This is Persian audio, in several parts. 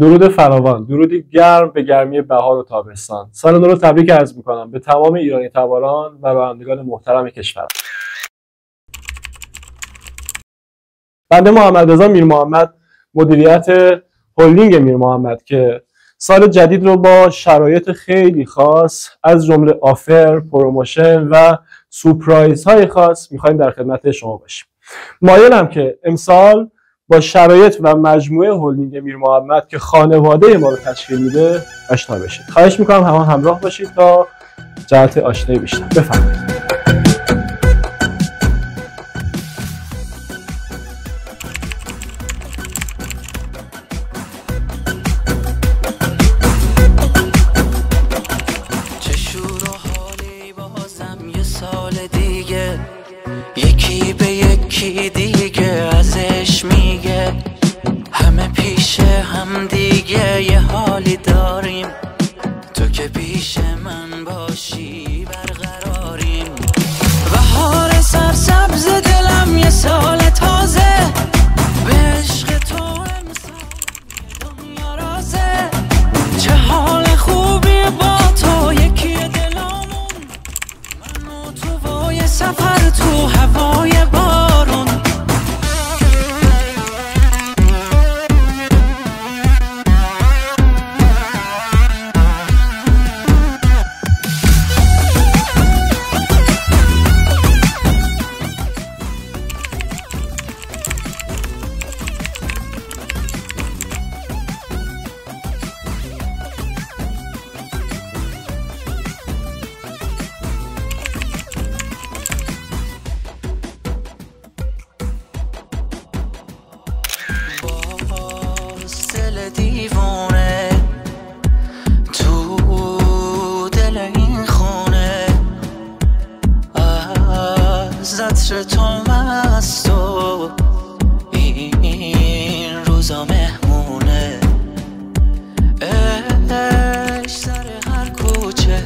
درود فراوان، درودی گرم به گرمی بهار و تابستان. سال نو رو تبریک عرض می‌کنم به تمام ایرانی تباران و رانندگان محترم کشورم. بنده محمد رضا میر محمد، مدیریت هلدینگ میر محمد که سال جدید رو با شرایط خیلی خاص از جمله آفر، پروموشن و سورپرایز های خاص می‌خوایم در خدمت شما باشیم. مایلم که امسال با شرایط و مجموعه هلدینگ میر محمد که خانواده ما رو تشکیل میده آشنا بشید. خواهش میکنم همراه باشید تا جهت آشنایی بیشتر. بفرمایید. چه شور و حالی بازم یه سال دیگه، یکی به یکی دیگه ازش میگه، همه پیش هم دیگه یه حالی داریم، تو که پیش من باشی برقراریم. بهار سرسبز دلم یه سال تازه، به عشق تو امسال دنیا رازه، چه حال خوبی با تو یکی دلامون، من و تو وای سفر تو هوای بارون. دیوونه تو دل این خونه، از عطر تو مست و این روزا مهمونه، عشق سر هر کوچه،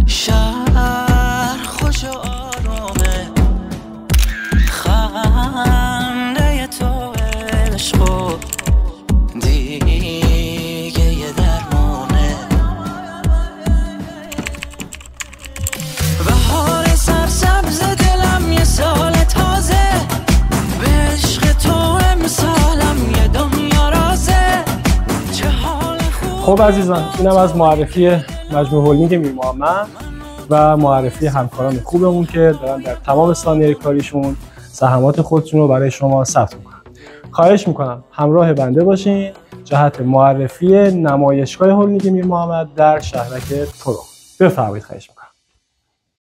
شهر خوش و آرومه، خنده تو عشق و دیگه یه درمونه. بهار سرسبز دلم یه سال تازه، به عشق تو امسالم یه دنیا رازه، چه حال خوب. خب عزیزان، اینم از معرفی مجموعه هلدینگ میر محمد و معرفی همکاران خوبمون که دارن در تمام ثانیه کاریشون سهامات خودشون رو برای شما ثبت میکنن. خواهش میکنم همراه بنده باشین جهت معرفی نمایشگاه هلدینگ میر محمد در شهرک تورو. بفرمایید. خواهش میکنم.